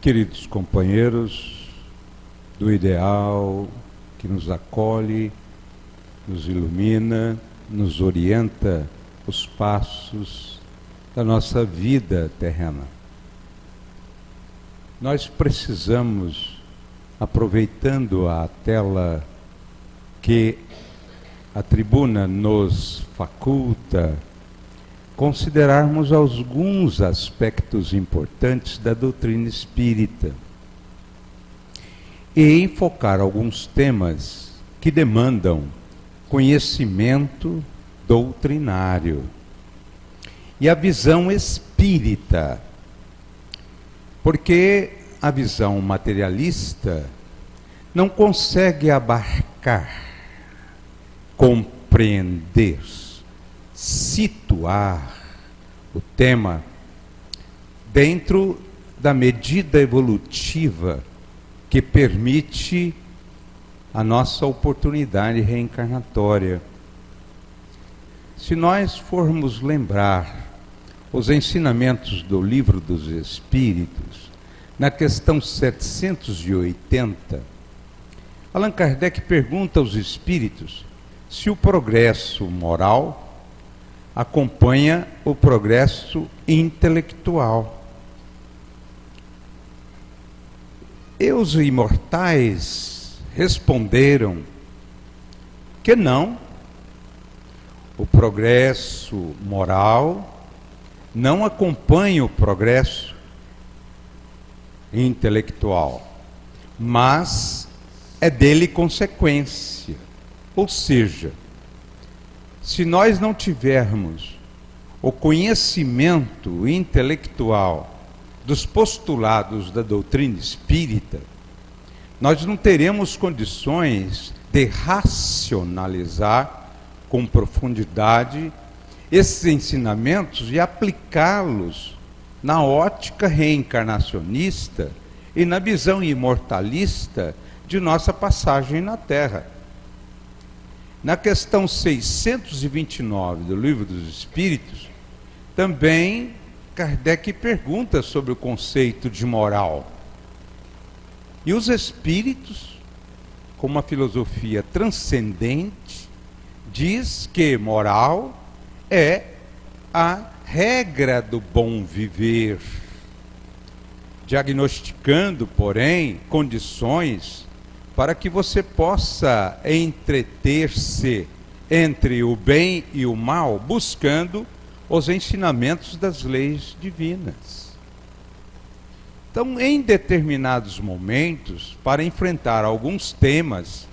Queridos companheiros do ideal que nos acolhe, nos ilumina, nos orienta os passos da nossa vida terrena. Nós precisamos, aproveitando a tela que a tribuna nos faculta, considerarmos alguns aspectos importantes da doutrina espírita e enfocar alguns temas que demandam conhecimento doutrinário e a visão espírita, porque a visão materialista não consegue abarcar, compreender, situar o tema dentro da medida evolutiva que permite a nossa oportunidade reencarnatória. Se nós formos lembrar os ensinamentos do Livro dos Espíritos, na questão 780, Allan Kardec pergunta aos espíritos se o progresso moral acompanha o progresso intelectual. E os imortais responderam que não. O progresso moral não acompanha o progresso intelectual, mas é dele consequência. Ou seja, se nós não tivermos o conhecimento intelectual dos postulados da doutrina espírita, nós não teremos condições de racionalizar com profundidade esses ensinamentos e aplicá-los na ótica reencarnacionista e na visão imortalista de nossa passagem na Terra. Na questão 629 do Livro dos Espíritos, também Kardec pergunta sobre o conceito de moral. E os espíritos, com uma filosofia transcendente, diz que moral é a regra do bom viver, diagnosticando, porém, condições para que você possa entreter-se entre o bem e o mal, buscando os ensinamentos das leis divinas. Então, em determinados momentos, para enfrentar alguns temas,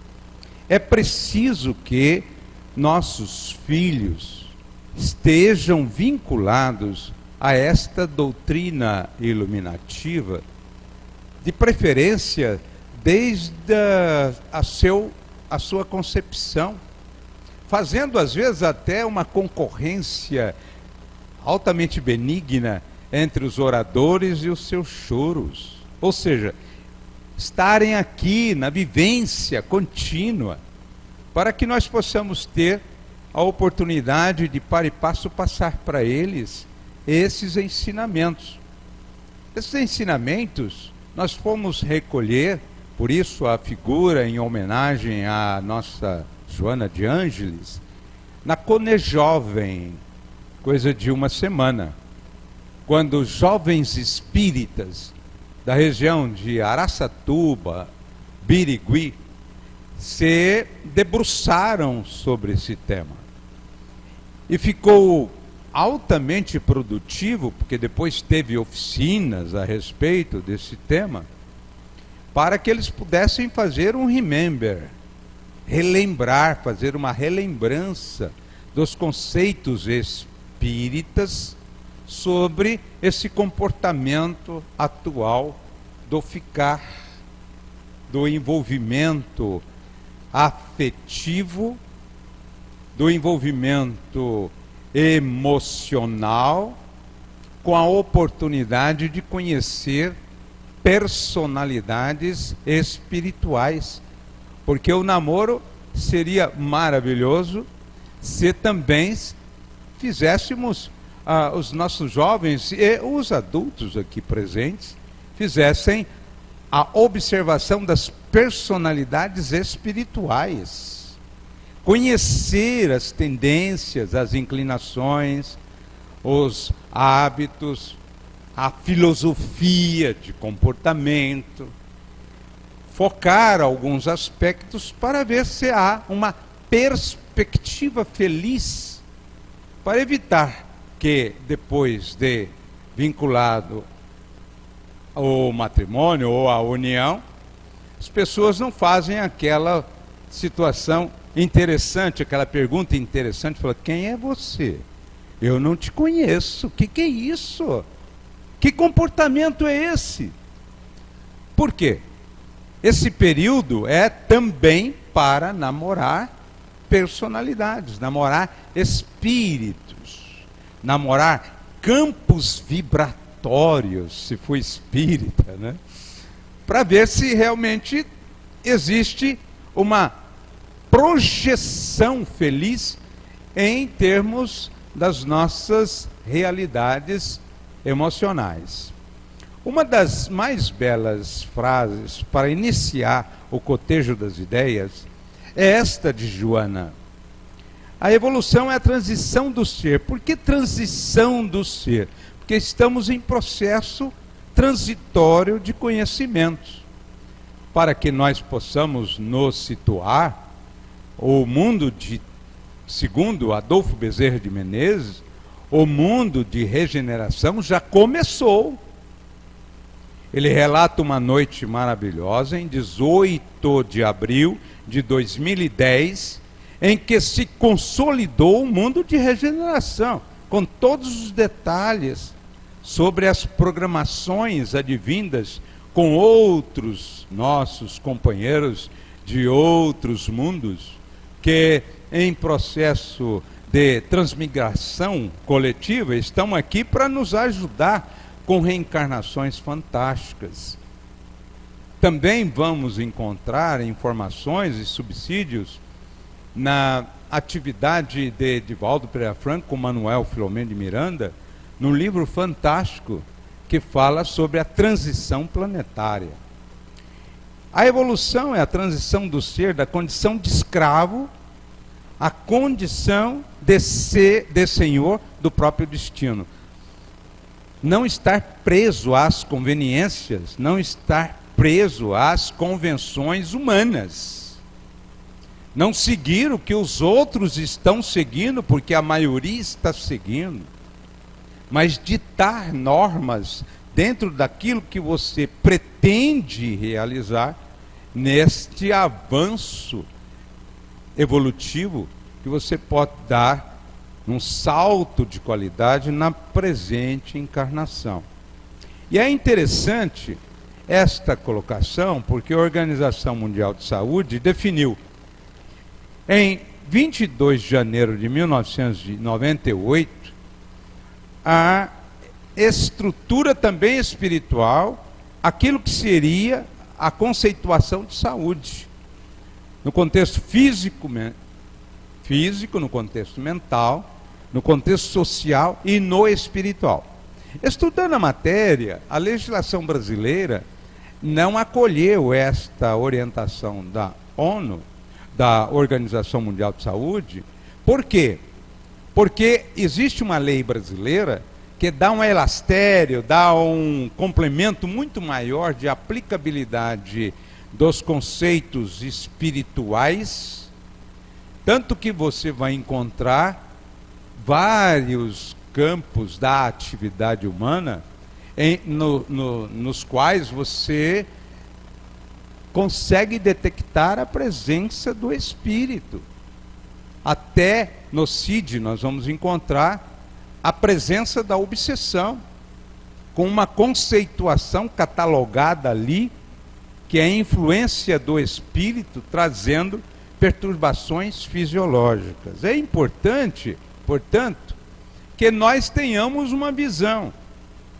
é preciso que nossos filhos estejam vinculados a esta doutrina iluminativa, de preferência desde a sua concepção, fazendo às vezes até uma concorrência altamente benigna entre os oradores e os seus choros. Ou seja, estarem aqui na vivência contínua, para que nós possamos ter a oportunidade de, para e passo, passar para eles esses ensinamentos. Esses ensinamentos nós fomos recolher, por isso a figura em homenagem à nossa Joana de Ângeles, na Conejovem, coisa de uma semana, quando os jovens espíritas da região de Araçatuba, Birigui, se debruçaram sobre esse tema. E ficou altamente produtivo, porque depois teve oficinas a respeito desse tema, para que eles pudessem fazer um remember, relembrar, fazer uma relembrança dos conceitos espíritas sobre esse comportamento atual do ficar, do envolvimento afetivo, do envolvimento emocional, com a oportunidade de conhecer personalidades espirituais, porque o namoro seria maravilhoso se também fizéssemos os nossos jovens e os adultos aqui presentes fizessem a observação das personalidades espirituais, conhecer as tendências, as inclinações, os hábitos, a filosofia de comportamento, focar alguns aspectos para ver se há uma perspectiva feliz, para evitar que depois de vinculado ao matrimônio ou à união, as pessoas não fazem aquela situação interessante, aquela pergunta interessante, fala: quem é você? Eu não te conheço, o que é isso? Que comportamento é esse? Por quê? Esse período é também para namorar personalidades, namorar espíritos, namorar campos vibratórios, se for espírita, né? Para ver se realmente existe uma projeção feliz em termos das nossas realidades emocionais. Uma das mais belas frases para iniciar o cotejo das ideias é esta de Joana: a evolução é a transição do ser. Por que transição do ser? Porque estamos em processo transitório de conhecimento. Para que nós possamos nos situar, o mundo de, segundo Adolfo Bezerra de Menezes, o mundo de regeneração já começou. Ele relata uma noite maravilhosa em 18 de abril de 2010, em que se consolidou o mundo de regeneração, com todos os detalhes sobre as programações advindas com outros nossos companheiros de outros mundos, que em processo de transmigração coletiva estão aqui para nos ajudar com reencarnações fantásticas. Também vamos encontrar informações e subsídios na atividade de Divaldo Pereira Franco com Manuel Filomeno de Miranda, num livro fantástico que fala sobre a transição planetária. A evolução é a transição do ser da condição de escravo à condição de ser, de senhor do próprio destino. Não estar preso às conveniências, não estar preso às convenções humanas. Não seguir o que os outros estão seguindo, porque a maioria está seguindo. Mas ditar normas dentro daquilo que você pretende realizar neste avanço evolutivo que você pode dar um salto de qualidade na presente encarnação. E é interessante esta colocação, porque a Organização Mundial de Saúde definiu em 22 de janeiro de 1998 a estrutura também espiritual, aquilo que seria a conceituação de saúde, no contexto físico, no contexto mental, no contexto social e no espiritual. Estudando a matéria, a legislação brasileira não acolheu esta orientação da ONU, da Organização Mundial de Saúde. Por quê? Porque existe uma lei brasileira que dá um elastério, dá um complemento muito maior de aplicabilidade dos conceitos espirituais, tanto que você vai encontrar vários campos da atividade humana nos quais você consegue detectar a presença do espírito. Até no CID nós vamos encontrar a presença da obsessão, com uma conceituação catalogada ali, que é a influência do espírito trazendo perturbações fisiológicas. É importante, portanto, que nós tenhamos uma visão,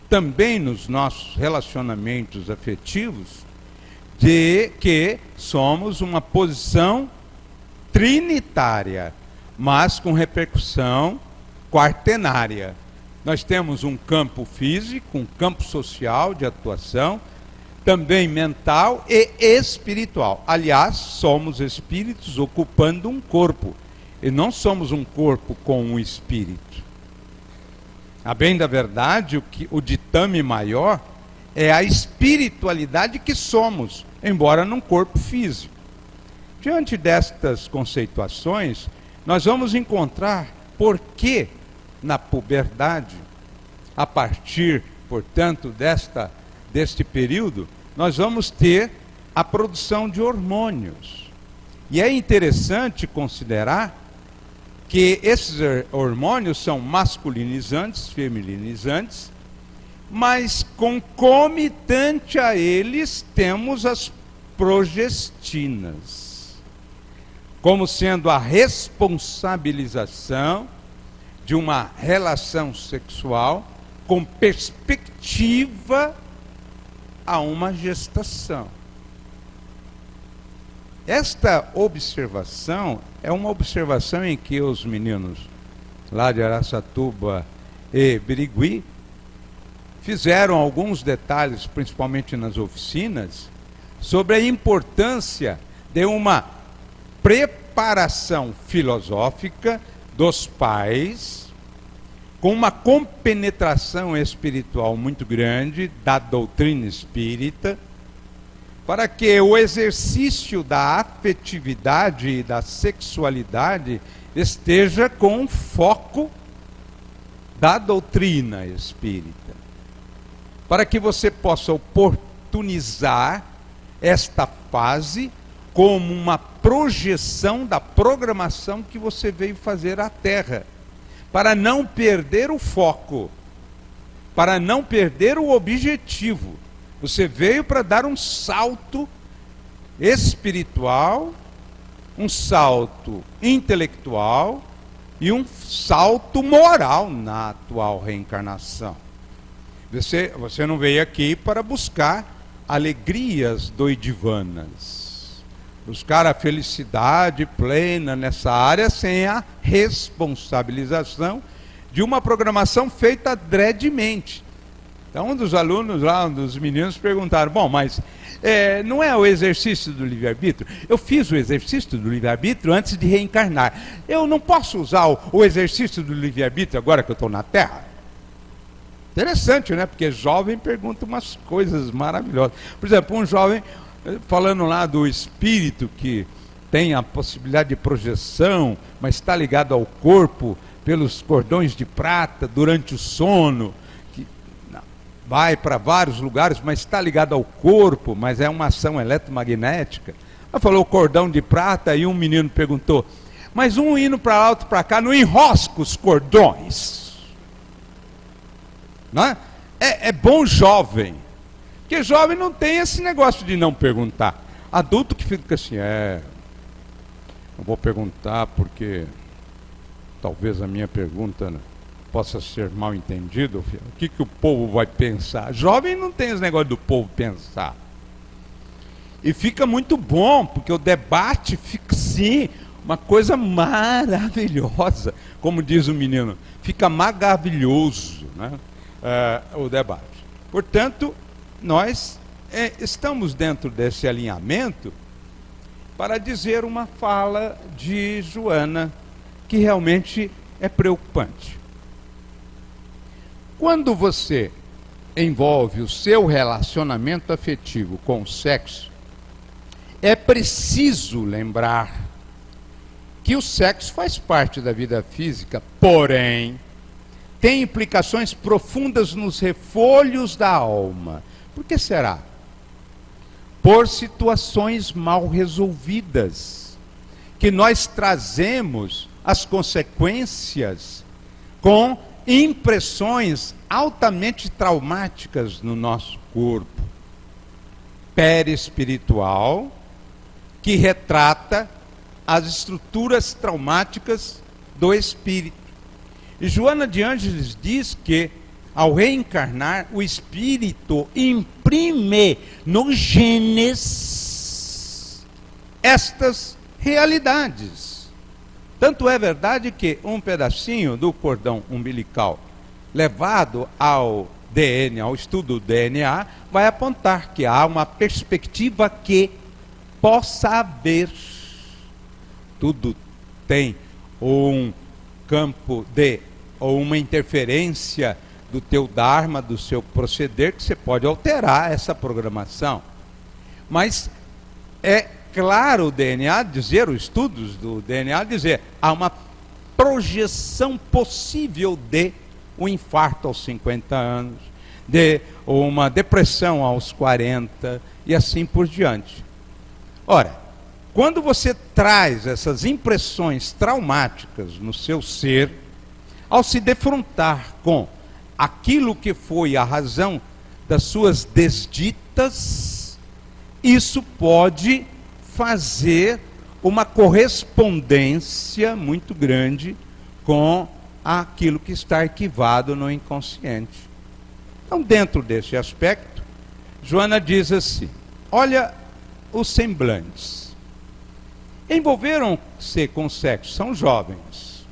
também nos nossos relacionamentos afetivos, de que somos uma posição trinitária, mas com repercussão quaternária. Nós temos um campo físico, um campo social de atuação, também mental e espiritual. Aliás, somos espíritos ocupando um corpo, e não somos um corpo com um espírito. A bem da verdade, o ditame maior é a espiritualidade que somos, embora num corpo físico. Diante destas conceituações, nós vamos encontrar por que na puberdade, a partir, portanto, deste período, nós vamos ter a produção de hormônios. E é interessante considerar que esses hormônios são masculinizantes, feminizantes, mas concomitante a eles temos as progestinas, como sendo a responsabilização de uma relação sexual com perspectiva a uma gestação. Esta observação é uma observação em que os meninos lá de Araçatuba e Birigui fizeram alguns detalhes, principalmente nas oficinas, sobre a importância de uma preparação filosófica dos pais, com uma compenetração espiritual muito grande da doutrina espírita, para que o exercício da afetividade e da sexualidade esteja com foco da doutrina espírita, para que você possa oportunizar esta fase como uma projeção da programação que você veio fazer à Terra, para não perder o foco, para não perder o objetivo. Você veio para dar um salto espiritual, um salto intelectual e um salto moral na atual reencarnação. Você não veio aqui para buscar alegrias doidivanas, buscar a felicidade plena nessa área sem a responsabilização de uma programação feita adredemente. Então, um dos alunos lá, um dos meninos perguntaram, bom, mas não é o exercício do livre-arbítrio? Eu fiz o exercício do livre-arbítrio antes de reencarnar. Eu não posso usar o exercício do livre-arbítrio agora que eu estou na Terra? Interessante, né? Porque jovem pergunta umas coisas maravilhosas. Por exemplo, um jovem falando lá do espírito que tem a possibilidade de projeção, mas está ligado ao corpo pelos cordões de prata durante o sono, que vai para vários lugares, mas está ligado ao corpo, mas é uma ação eletromagnética. Ela falou cordão de prata e um menino perguntou, mas um indo para lá, outro para cá, não enrosca os cordões? Não é? É bom jovem, porque jovem não tem esse negócio de não perguntar. Adulto que fica assim, não vou perguntar porque talvez a minha pergunta possa ser mal entendida. O que o povo vai pensar? Jovem não tem esse negócio do povo pensar. E fica muito bom, porque o debate fica assim, uma coisa maravilhosa. Como diz o menino, fica maravilhoso, né? O debate. Portanto, nós estamos dentro desse alinhamento para dizer uma fala de Joana que realmente é preocupante. Quando você envolve o seu relacionamento afetivo com o sexo, é preciso lembrar que o sexo faz parte da vida física, porém tem implicações profundas nos refolhos da alma. Por que será? Por situações mal resolvidas, que nós trazemos as consequências com impressões altamente traumáticas no nosso corpo. Perispiritual, que retrata as estruturas traumáticas do espírito. E Joana de Ângeles diz que, ao reencarnar, o espírito imprime nos genes estas realidades. Tanto é verdade que um pedacinho do cordão umbilical levado ao DNA, ao estudo do DNA, vai apontar que há uma perspectiva que possa haver. Tudo tem um campo ou uma interferência do teu Dharma, do seu proceder, que você pode alterar essa programação. Mas é claro o DNA dizer, os estudos do DNA dizer, há uma projeção possível de um infarto aos 50 anos, de uma depressão aos 40 e assim por diante. Ora, quando você traz essas impressões traumáticas no seu ser, ao se defrontar com aquilo que foi a razão das suas desditas, isso pode fazer uma correspondência muito grande com aquilo que está arquivado no inconsciente. Então, dentro desse aspecto, Joana diz olha os semblantes. Envolveram-se com sexo, são jovens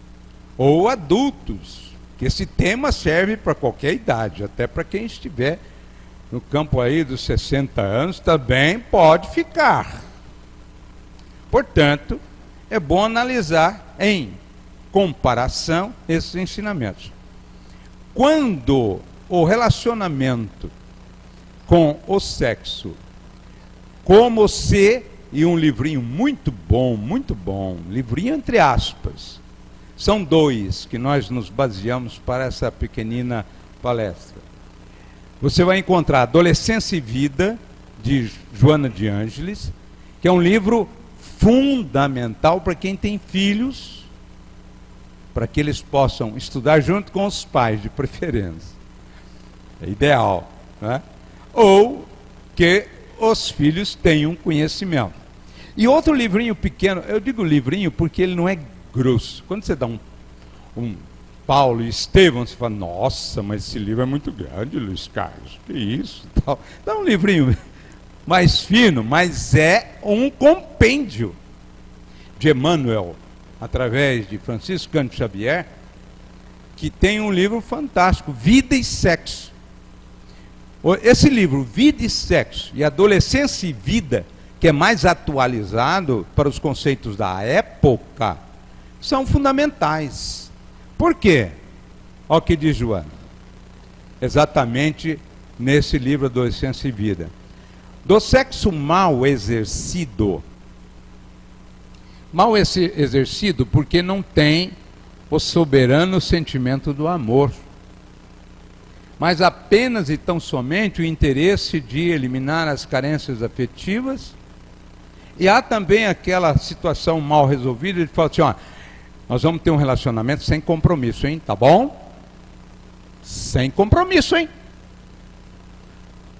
ou adultos, que esse tema serve para qualquer idade, até para quem estiver no campo aí dos 60 anos, também pode ficar. Portanto, é bom analisar em comparação esses ensinamentos. Quando o relacionamento com o sexo, como se, e um livrinho muito bom, livrinho entre aspas, são 2 que nós nos baseamos para essa pequenina palestra. Você vai encontrar Adolescência e Vida, de Joana de Ângeles, que é um livro fundamental para quem tem filhos, para que eles possam estudar junto com os pais, de preferência. É ideal, né? Ou que os filhos tenham conhecimento. E outro livrinho pequeno, eu digo livrinho porque ele não é grosso. Quando você dá um Paulo e Estevão, você fala, nossa, mas esse livro é muito grande, Luiz Carlos, que isso? Tal. Dá um livrinho mais fino, mas é um compêndio de Emmanuel, através de Francisco Cândido Xavier, que tem um livro fantástico, Vida e Sexo. Esse livro, Vida e Sexo, e Adolescência e Vida, que é mais atualizado para os conceitos da época, são fundamentais. Por quê? Olha o que diz Joana. Exatamente nesse livro, Adolescência e Vida. Do sexo mal exercido. Mal exercido porque não tem o soberano sentimento do amor, mas apenas e tão somente o interesse de eliminar as carências afetivas. E há também aquela situação mal resolvida de falar assim, ó, nós vamos ter um relacionamento sem compromisso, hein? Tá bom? Sem compromisso, hein?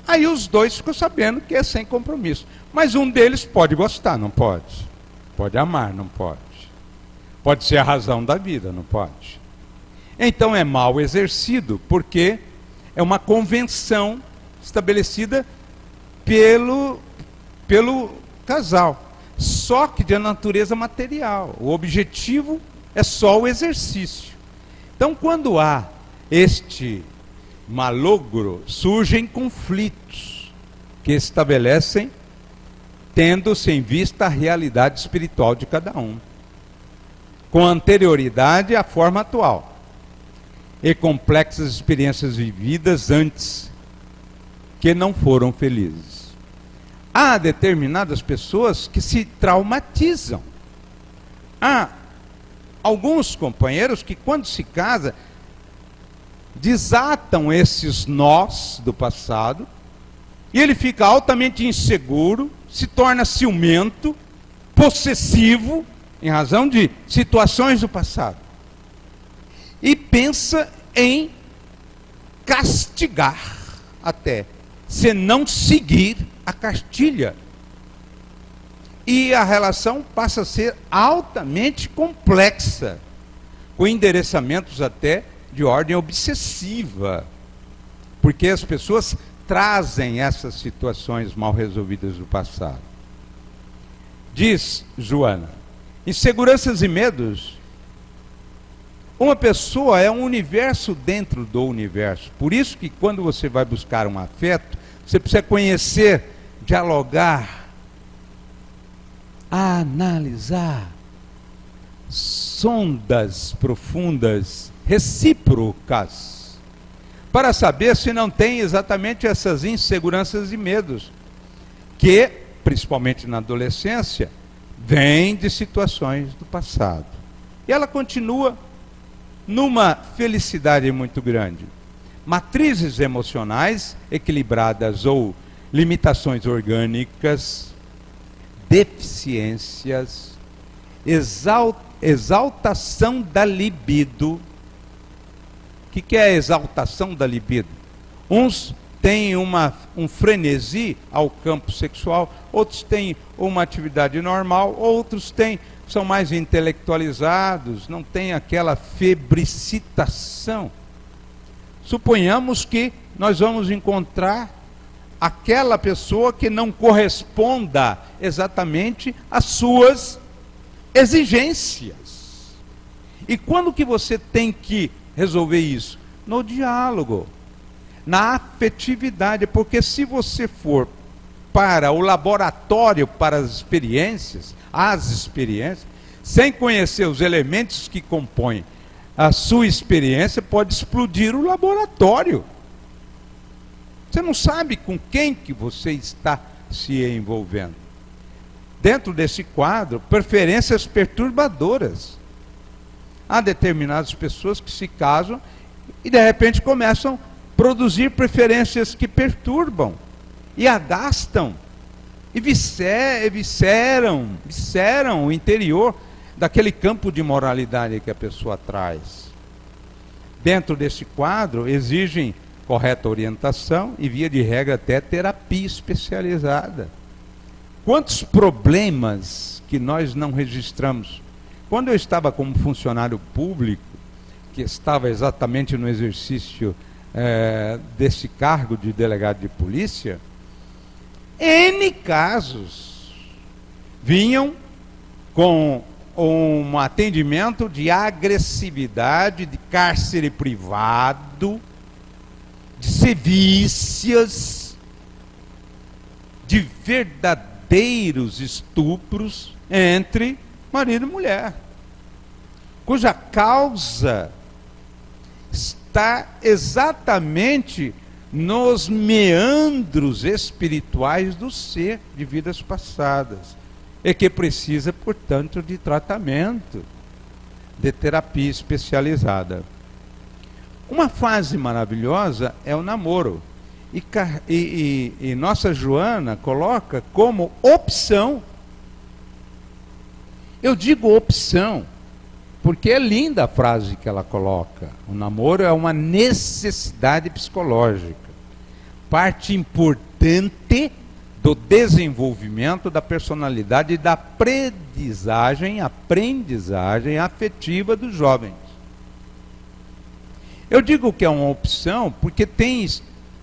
Aí os dois ficam sabendo que é sem compromisso. Mas um deles pode gostar, não pode? Pode amar, não pode? Pode ser a razão da vida, não pode? Então é mal exercido, porque é uma convenção estabelecida pelo casal, só que de natureza material. O objetivo é só o exercício. Então, quando há este malogro, surgem conflitos que estabelecem, tendo-se em vista a realidade espiritual de cada um, com anterioridade à forma atual, e complexas experiências vividas antes, que não foram felizes. Há determinadas pessoas que se traumatizam. Há alguns companheiros que, quando se casam, desatam esses nós do passado, e ele fica altamente inseguro, se torna ciumento, possessivo, em razão de situações do passado, e pensa em castigar até, se não seguir a cartilha. E a relação passa a ser altamente complexa, com endereçamentos até de ordem obsessiva, porque as pessoas trazem essas situações mal resolvidas do passado. Diz Joana, inseguranças e medos Uma pessoa é um universo dentro do universo. Por isso que quando você vai buscar um afeto, você precisa conhecer, dialogar, analisar, sondas profundas, recíprocas, para saber se não tem exatamente essas inseguranças e medos, que, principalmente na adolescência, vêm de situações do passado. E ela continua numa felicidade muito grande. Matrizes emocionais equilibradas ou limitações orgânicas, deficiências, exaltação da libido. O que é a exaltação da libido? Uns têm um frenesi ao campo sexual, outros têm uma atividade normal, outros são mais intelectualizados, não têm aquela febricitação. Suponhamos que nós vamos encontrar aquela pessoa que não corresponda exatamente às suas exigências. E quando que você tem que resolver isso? No diálogo, na afetividade, porque se você for para o laboratório, para as experiências, sem conhecer os elementos que compõem a sua experiência, pode explodir o laboratório. Você não sabe com quem que você está se envolvendo. Dentro desse quadro, preferências perturbadoras. Há determinadas pessoas que se casam e de repente começam a produzir preferências que perturbam e agastam e visceram o interior daquele campo de moralidade que a pessoa traz. Dentro desse quadro, exigem correta orientação e, via de regra, até terapia especializada. Quantos problemas que nós não registramos? Quando eu estava como funcionário público, que estava exatamente no exercício desse cargo de delegado de polícia, N casos vinham com um atendimento de agressividade, de cárcere privado, de sevícias, de verdadeiros estupros entre marido e mulher, cuja causa está exatamente nos meandros espirituais do ser de vidas passadas, e que precisa, portanto, de tratamento, de terapia especializada. Uma fase maravilhosa é o namoro, e nossa Joana coloca como opção. Eu digo opção, porque é linda a frase que ela coloca. O namoro é uma necessidade psicológica, parte importante do desenvolvimento da personalidade e da aprendizagem afetiva dos jovens. Eu digo que é uma opção porque tem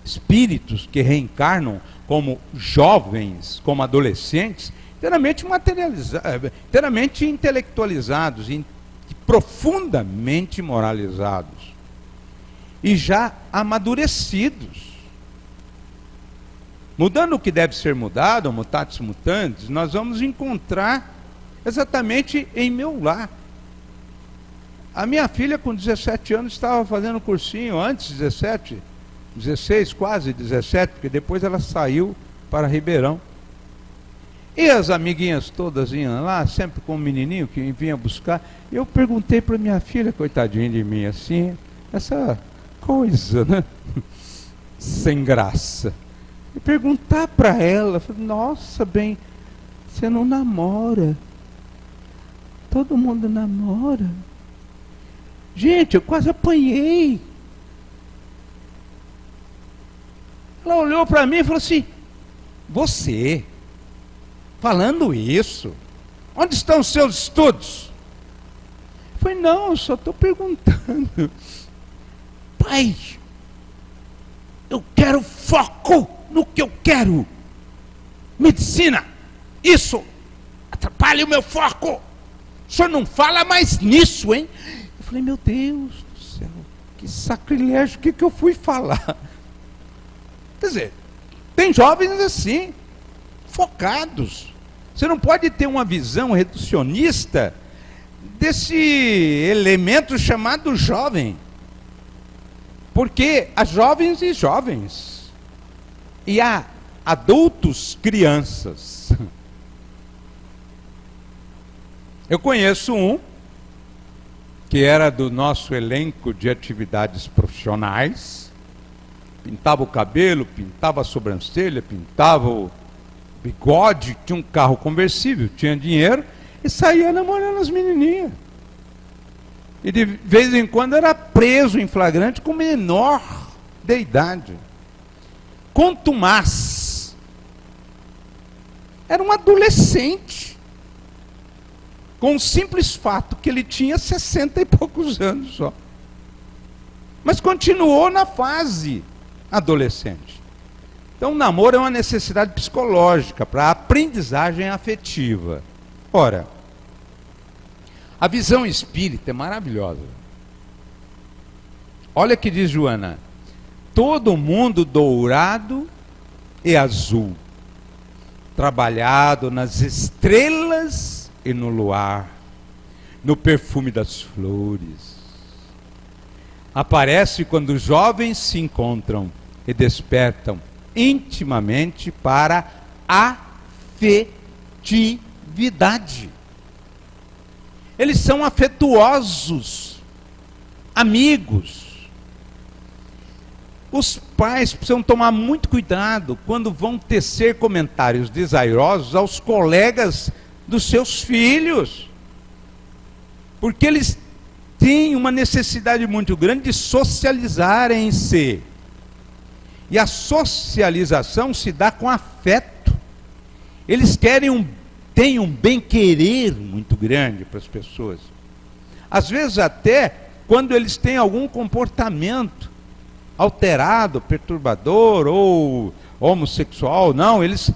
espíritos que reencarnam como jovens, como adolescentes, inteiramente intelectualizados e profundamente moralizados e já amadurecidos. Mudando o que deve ser mudado, mutatis mutandis, nós vamos encontrar exatamente em meu lar. A minha filha com 17 anos estava fazendo cursinho, antes 17, 16, quase 17, porque depois ela saiu para Ribeirão. E as amiguinhas todas iam lá, sempre com um menininho que vinha buscar. Eu perguntei para minha filha, coitadinha de mim, assim, essa coisa, né? Sem graça. E perguntar para ela, falei, nossa, bem, você não namora. Todo mundo namora. Gente, eu quase apanhei. Ela olhou para mim e falou assim, você, falando isso, onde estão os seus estudos? Eu falei, não, eu só estou perguntando. Pai, eu quero foco no que eu quero. Medicina, isso atrapalha o meu foco. O senhor não fala mais nisso, hein? Eu falei, meu Deus do céu, que sacrilégio, o que eu fui falar? Quer dizer, tem jovens assim, focados. Você não pode ter uma visão reducionista desse elemento chamado jovem. Porque há jovens e jovens. E há adultos, crianças. Eu conheço um que era do nosso elenco de atividades profissionais, pintava o cabelo, pintava a sobrancelha, pintava o bigode, tinha um carro conversível, tinha dinheiro e saía namorando as menininhas. E de vez em quando era preso em flagrante com menor de idade. Contumaz. Era um adolescente. Com o simples fato que ele tinha 60 e poucos anos só. Mas continuou na fase adolescente. Então o namoro é uma necessidade psicológica para a aprendizagem afetiva. Ora, a visão espírita é maravilhosa. Olha o que diz Joana: todo mundo dourado e azul, trabalhado nas estrelas e no luar, no perfume das flores. Aparece quando os jovens se encontram e despertam intimamente para a afetividade. Eles são afetuosos, amigos. Os pais precisam tomar muito cuidado quando vão tecer comentários desairosos aos colegas dos seus filhos, porque eles têm uma necessidade muito grande de socializarem-se, e a socialização se dá com afeto. Eles têm um bem-querer muito grande para as pessoas, às vezes até quando eles têm algum comportamento alterado, perturbador ou homossexual, não, eles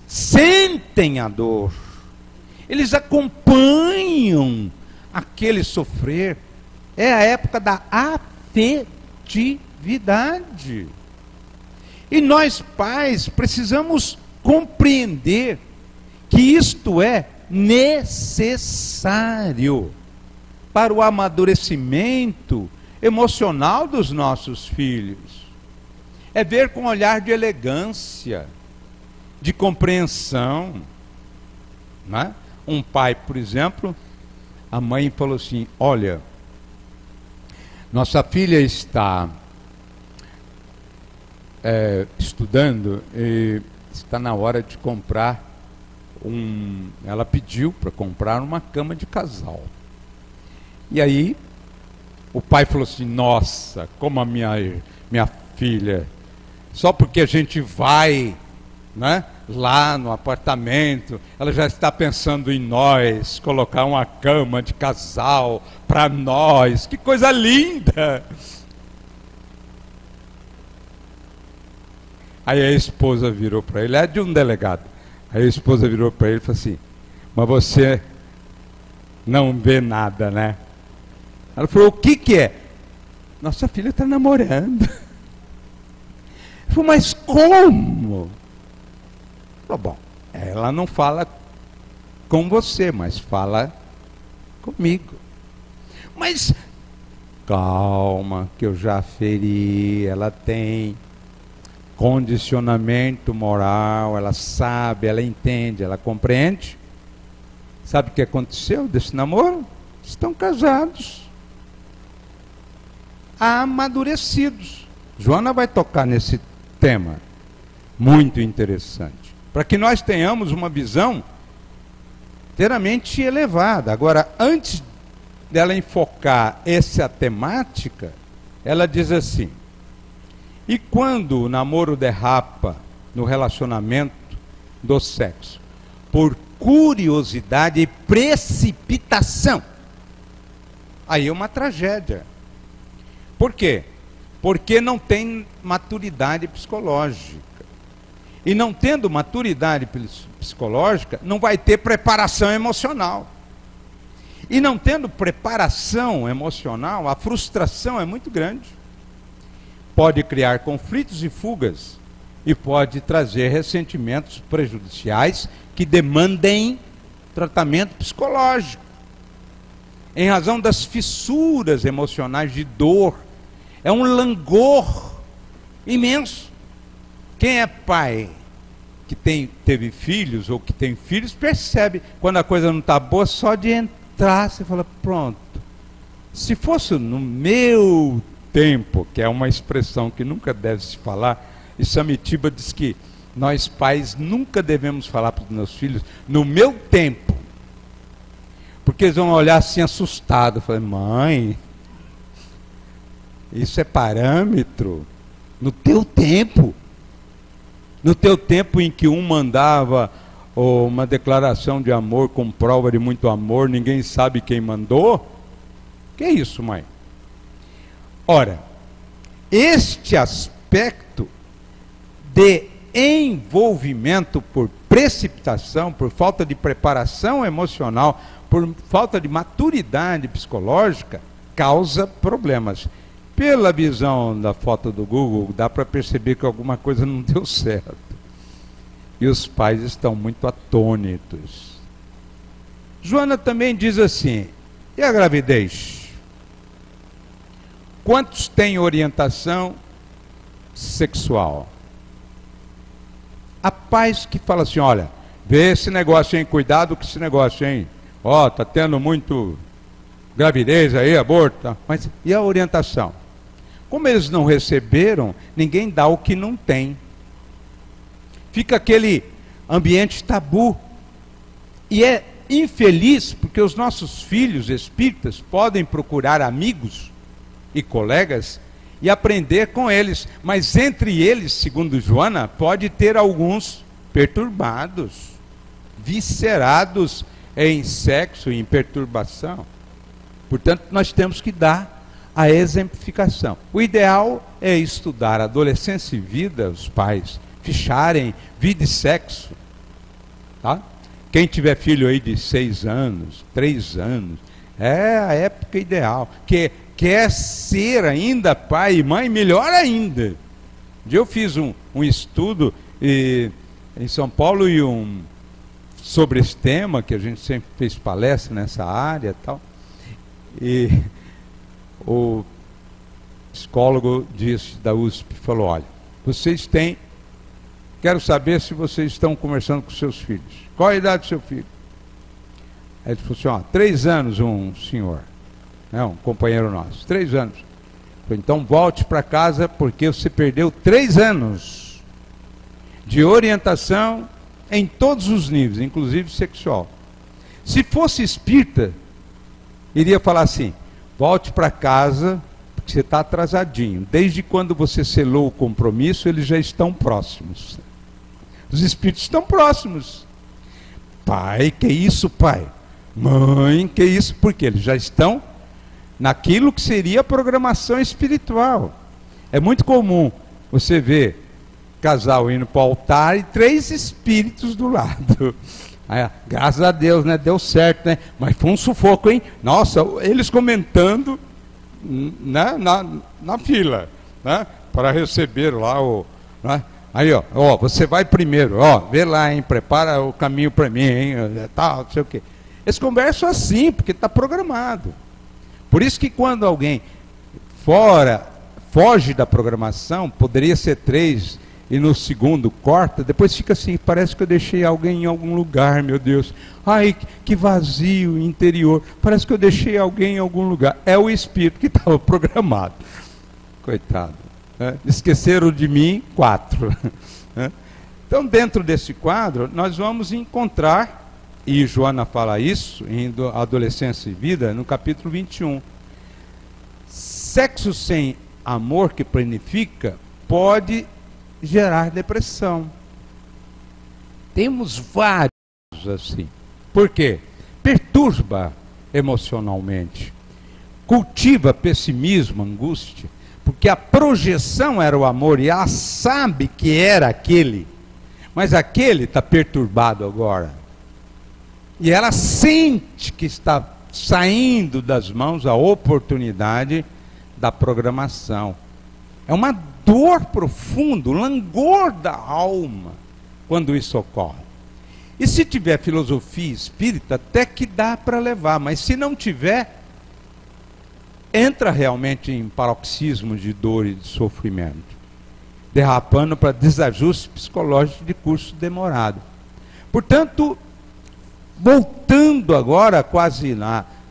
sentem a dor. Eles acompanham aquele sofrer. É a época da afetividade. E nós, pais, precisamos compreender que isto é necessário para o amadurecimento emocional dos nossos filhos. É ver com um olhar de elegância, de compreensão, não é? Um pai, por exemplo, a mãe falou assim: olha, nossa filha está estudando e está na hora de comprar ela pediu para comprar uma cama de casal. E aí o pai falou assim: nossa, como a minha filha, só porque a gente vai, né, lá no apartamento, ela já está pensando em nós, colocar uma cama de casal para nós, que coisa linda. Aí a esposa virou para ele, é de um delegado, aí a esposa virou para ele e falou assim: mas você não vê nada, né? Ela falou: o que é? Nossa filha está namorando. Ele falou: mas como? Falou: bom, ela não fala com você, mas fala comigo. Mas calma, que eu já feri, ela tem condicionamento moral, ela sabe, ela entende, ela compreende. Sabe o que aconteceu desse namoro? Estão casados, amadurecidos. Joana vai tocar nesse tema muito interessante, para que nós tenhamos uma visão inteiramente elevada. Agora, antes dela enfocar essa temática, ela diz assim: e quando o namoro derrapa no relacionamento do sexo por curiosidade e precipitação, aí é uma tragédia. Por quê? Porque não tem maturidade psicológica. E não tendo maturidade psicológica, não vai ter preparação emocional. E não tendo preparação emocional, a frustração é muito grande. Pode criar conflitos e fugas, e pode trazer ressentimentos prejudiciais que demandem tratamento psicológico. Em razão das fissuras emocionais de dor, é um langor imenso. Quem é pai que teve filhos ou que tem filhos, percebe quando a coisa não está boa, só de entrar, você fala, pronto. Se fosse no meu tempo, que é uma expressão que nunca deve se falar, e Samitiba diz que nós pais nunca devemos falar para os meus filhos, no meu tempo, porque eles vão olhar assim assustados. Eu falei, mãe, isso é parâmetro? No teu tempo? No teu tempo em que um mandava uma declaração de amor com prova de muito amor, ninguém sabe quem mandou? Que é isso, mãe? Ora, este aspecto de envolvimento por precipitação, por falta de preparação emocional, por falta de maturidade psicológica, causa problemas. Pela visão da foto do Google, dá para perceber que alguma coisa não deu certo. E os pais estão muito atônitos. Joana também diz assim, e a gravidez? Quantos têm orientação sexual? Há pais que falam assim, olha, vê esse negócio, hein, cuidado com esse negócio, hein. Ó, tá tendo muito gravidez aí, aborto. Mas e a orientação? Como eles não receberam, ninguém dá o que não tem. Fica aquele ambiente tabu. E é infeliz, porque os nossos filhos espíritas podem procurar amigos e colegas e aprender com eles. Mas entre eles, segundo Joana, pode ter alguns perturbados, viscerados em sexo e em perturbação. Portanto, nós temos que dar a exemplificação. O ideal é estudar adolescência e vida, os pais ficharem vida e sexo, tá? Quem tiver filho aí de 6 anos, 3 anos, é a época ideal. Que quer ser ainda pai e mãe, melhor ainda. Eu fiz um estudo em São Paulo sobre esse tema, que a gente sempre fez palestra nessa área e tal. E o psicólogo da USP falou, olha, quero saber se vocês estão conversando com seus filhos. Qual a idade do seu filho? Aí ele falou assim, ó, 3 anos um senhor, né, um companheiro nosso, 3 anos. Falei, então volte para casa porque você perdeu 3 anos de orientação em todos os níveis, inclusive sexual. Se fosse espírita, iria falar assim, volte para casa, porque você está atrasadinho. Desde quando você selou o compromisso, eles já estão próximos. Os espíritos estão próximos. Pai, que isso, pai? Mãe, que isso? Porque eles já estão naquilo que seria a programação espiritual. É muito comum você ver casal indo para o altar e 3 espíritos do lado. Aí, graças a Deus, né? Deu certo, né? Mas foi um sufoco, hein? Nossa, eles comentando, né? na fila, né? Para receber lá o... Né? Aí, ó, você vai primeiro, ó, vê lá, hein? Prepara o caminho para mim, hein? Tal, não sei o quê. Eles conversam assim, porque está programado. Por isso que quando alguém foge da programação, poderia ser 3, e no segundo corta, depois fica assim, parece que eu deixei alguém em algum lugar, meu Deus. Ai, que vazio interior. Parece que eu deixei alguém em algum lugar. É o espírito que estava programado. Coitado. Né? Esqueceram de mim 4. Né? Então, dentro desse quadro, nós vamos encontrar, e Joana fala isso, em Adolescência e Vida, no capítulo 21. Sexo sem amor que planifica pode gerar depressão. Temos vários assim. Por quê? Perturba emocionalmente, cultiva pessimismo, angústia, porque a projeção era o amor e ela sabe que era aquele, mas aquele está perturbado agora. E ela sente que está saindo das mãos a oportunidade da programação. É uma dor profunda, um langor da alma, quando isso ocorre. E se tiver filosofia espírita, até que dá para levar, mas se não tiver, entra realmente em paroxismo de dor e de sofrimento, derrapando para desajuste psicológico de curso demorado. Portanto, voltando agora quase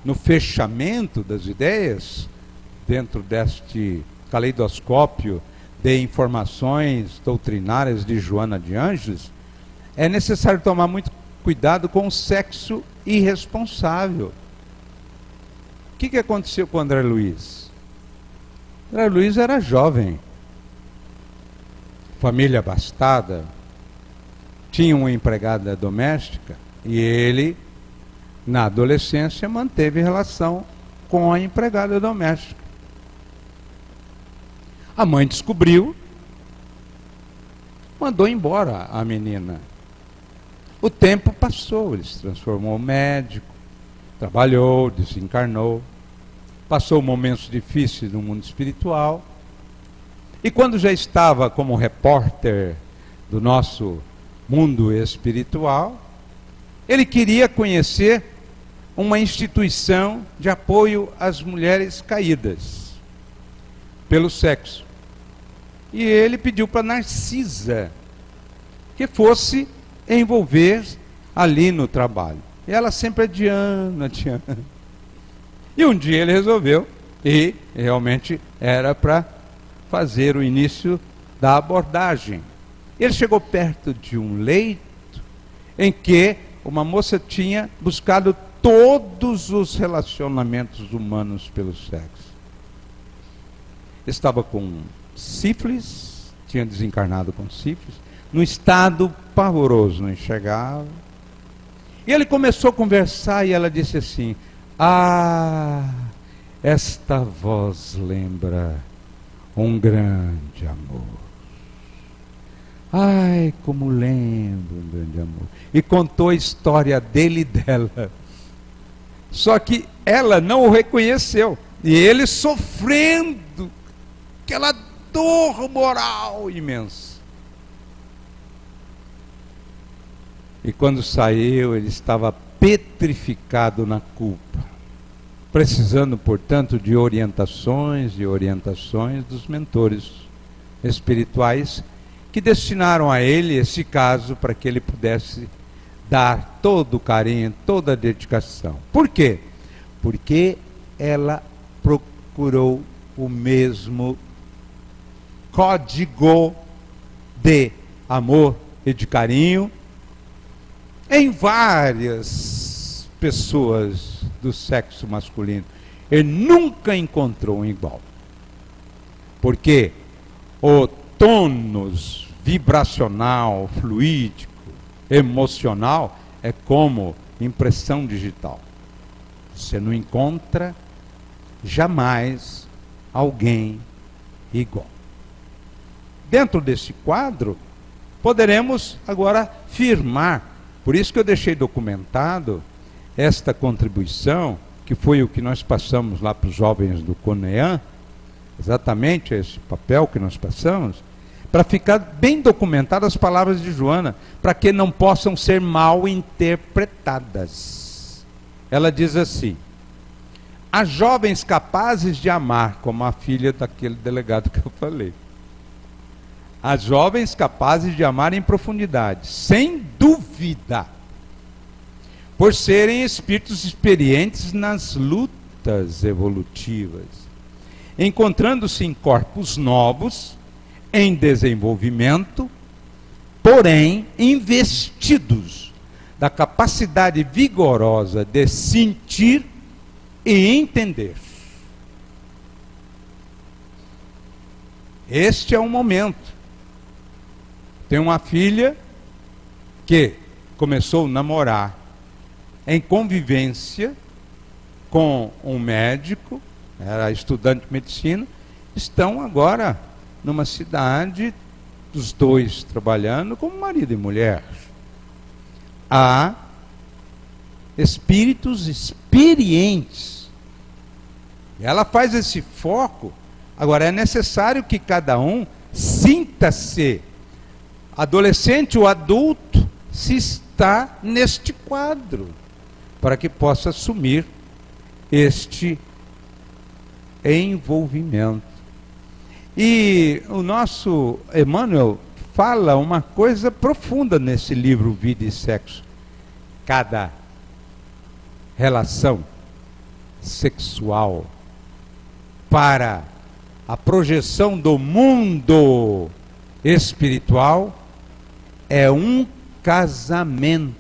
no fechamento das ideias, dentro deste caleidoscópio de informações doutrinárias de Joana de Ângeles, é necessário tomar muito cuidado com o sexo irresponsável. O que aconteceu com André Luiz? André Luiz era jovem, família abastada, tinha uma empregada doméstica e ele, na adolescência, manteve relação com a empregada doméstica. A mãe descobriu, mandou embora a menina. O tempo passou, ele se transformou em médico, trabalhou, desencarnou, passou momentos difíceis no mundo espiritual, e quando já estava como repórter do nosso mundo espiritual, ele queria conhecer uma instituição de apoio às mulheres caídas pelo sexo. E ele pediu para Narcisa que fosse envolver ali no trabalho. E ela sempre adiando. E um dia ele resolveu, e realmente era para fazer o início da abordagem. Ele chegou perto de um leito em que uma moça tinha buscado todos os relacionamentos humanos pelo sexo. Estava com sífilis, tinha desencarnado com sífilis, num estado pavoroso, não enxergava. E ele começou a conversar e ela disse assim: ah, esta voz lembra um grande amor. Ai, como lembro um grande amor. E contou a história dele e dela. Só que ela não o reconheceu. E ele sofrendo aquela dor moral imensa. E quando saiu, ele estava petrificado na culpa, precisando, portanto, de orientações dos mentores espirituais que destinaram a ele esse caso para que ele pudesse dar todo o carinho, toda a dedicação. Por quê? Porque ela procurou o mesmo código de amor e de carinho em várias pessoas do sexo masculino. Ele nunca encontrou um igual. Porque o tônus vibracional, fluídico, emocional é como impressão digital. Você não encontra jamais alguém igual. Dentro desse quadro, poderemos agora firmar. Por isso que eu deixei documentado esta contribuição, que foi o que nós passamos lá para os jovens do CONEAN, exatamente esse papel que nós passamos, para ficar bem documentadas as palavras de Joana, para que não possam ser mal interpretadas. Ela diz assim: há jovens capazes de amar, como a filha daquele delegado que eu falei. Há jovens capazes de amar em profundidade, sem dúvida, por serem espíritos experientes nas lutas evolutivas, encontrando-se em corpos novos, em desenvolvimento, porém investidos da capacidade vigorosa de sentir e entender. Este é o momento. Tem uma filha que começou a namorar em convivência com um médico, era estudante de medicina, estão agora numa cidade, os dois trabalhando como marido e mulher. Há espíritos experientes. E ela faz esse foco. Agora, é necessário que cada um sinta-se adolescente ou adulto, se está neste quadro, para que possa assumir este envolvimento. E o nosso Emmanuel fala uma coisa profunda nesse livro Vida e Sexo. Cada relação sexual para a projeção do mundo espiritual é um casamento.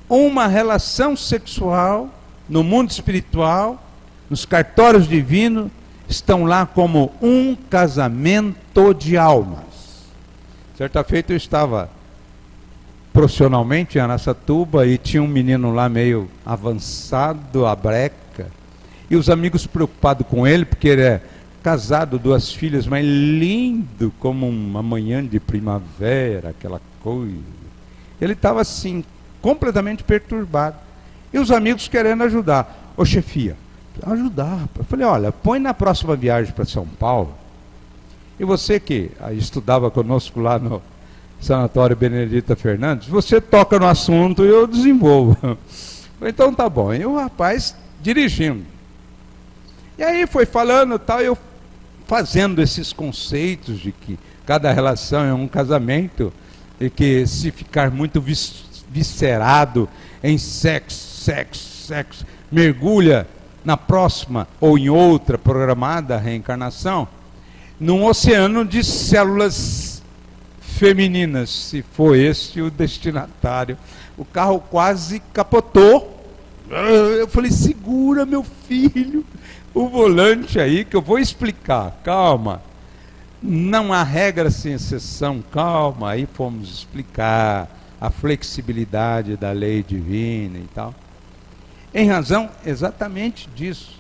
Uma relação sexual no mundo espiritual, nos cartórios divinos, estão lá como um casamento de almas. Certa feita eu estava profissionalmente em Araçatuba e tinha um menino lá meio avançado, a breca, e os amigos preocupados com ele, porque ele é casado, 2 filhas, mas lindo como uma manhã de primavera, aquela coisa. Ele estava assim, completamente perturbado. E os amigos querendo ajudar. Ô chefia, ajudar. Eu falei, olha, põe na próxima viagem para São Paulo. E você que estudava conosco lá no Sanatório Benedita Fernandes, você toca no assunto e eu desenvolvo. Então tá bom. E o rapaz dirigindo. E aí foi falando e tal, eu fazendo esses conceitos de que cada relação é um casamento e que se ficar muito viscerado em sexo, mergulha na próxima ou em outra programada reencarnação, num oceano de células femininas, se for este o destinatário. O carro quase capotou. Eu falei, segura meu filho, o volante aí que eu vou explicar, calma. Não há regra sem exceção, calma. Aí fomos explicar a flexibilidade da lei divina e tal. Em razão exatamente disso,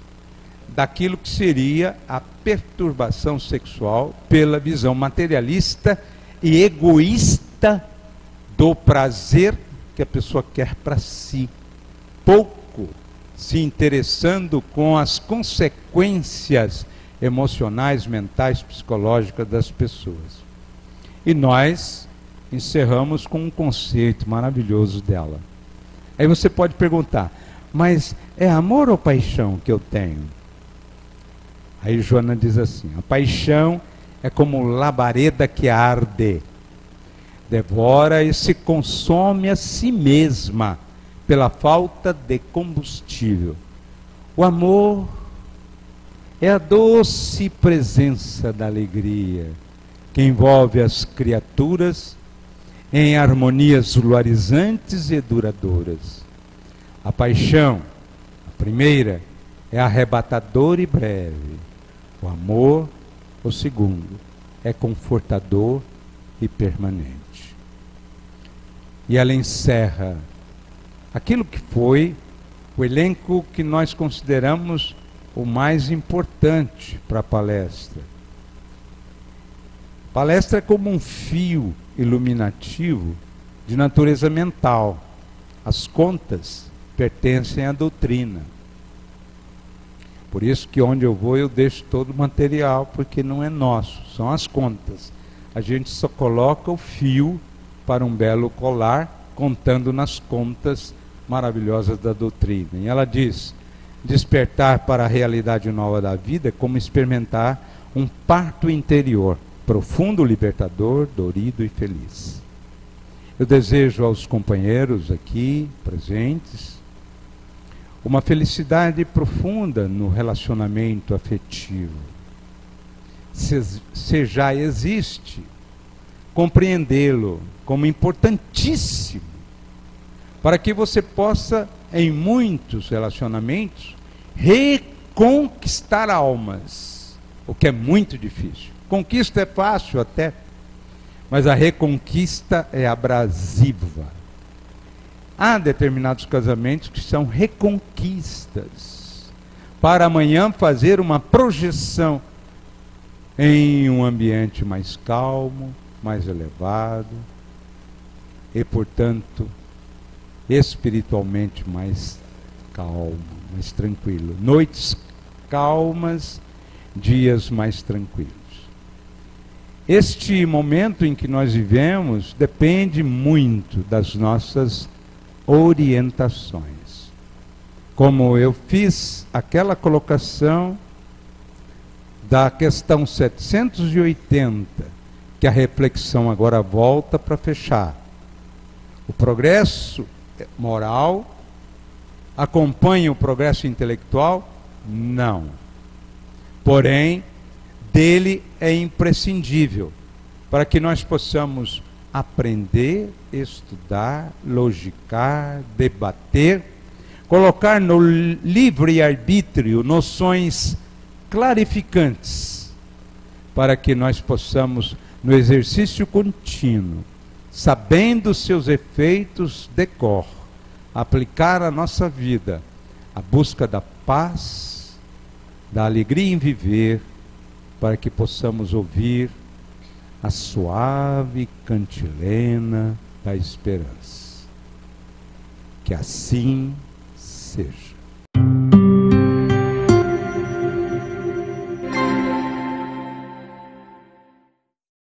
daquilo que seria a perturbação sexual pela visão materialista e egoísta do prazer que a pessoa quer para si, pouco se interessando com as consequências emocionais, mentais, psicológicas das pessoas. E nós encerramos com um conceito maravilhoso dela. Aí você pode perguntar, mas é amor ou paixão que eu tenho? Aí Joana diz assim, a paixão é como labareda que arde, devora e se consome a si mesma pela falta de combustível. O amor é a doce presença da alegria que envolve as criaturas em harmonias luarizantes e duradouras. A paixão, a primeira, é arrebatadora e breve. O amor, o segundo, é confortador e permanente. E ela encerra aquilo que foi o elenco que nós consideramos o mais importante para a palestra. Palestra é como um fio iluminativo de natureza mental. As contas pertencem à doutrina. Por isso que onde eu vou eu deixo todo o material, porque não é nosso, são as contas. A gente só coloca o fio para um belo colar, contando nas contas maravilhosas da doutrina. E ela diz, despertar para a realidade nova da vida é como experimentar um parto interior, profundo, libertador, dorido e feliz. Eu desejo aos companheiros aqui presentes uma felicidade profunda no relacionamento afetivo. Se já existe, compreendê-lo como importantíssimo, para que você possa, em muitos relacionamentos, reconquistar almas, o que é muito difícil. Conquista é fácil até, mas a reconquista é abrasiva. Há determinados casamentos que são reconquistas, para amanhã fazer uma projeção em um ambiente mais calmo, mais elevado, e, portanto, espiritualmente mais calmo, mais tranquilo. Noites calmas, dias mais tranquilos. Este momento em que nós vivemos depende muito das nossas orientações. Como eu fiz aquela colocação da questão 780, que a reflexão agora volta para fechar. O progresso moral acompanha o progresso intelectual? Não. Porém, dele é imprescindível para que nós possamos aprender, estudar, logicar, debater, colocar no livre-arbítrio noções clarificantes, para que nós possamos, no exercício contínuo, sabendo seus efeitos de cor, aplicar à nossa vida a busca da paz, da alegria em viver, para que possamos ouvir a suave cantilena da esperança. Que assim seja.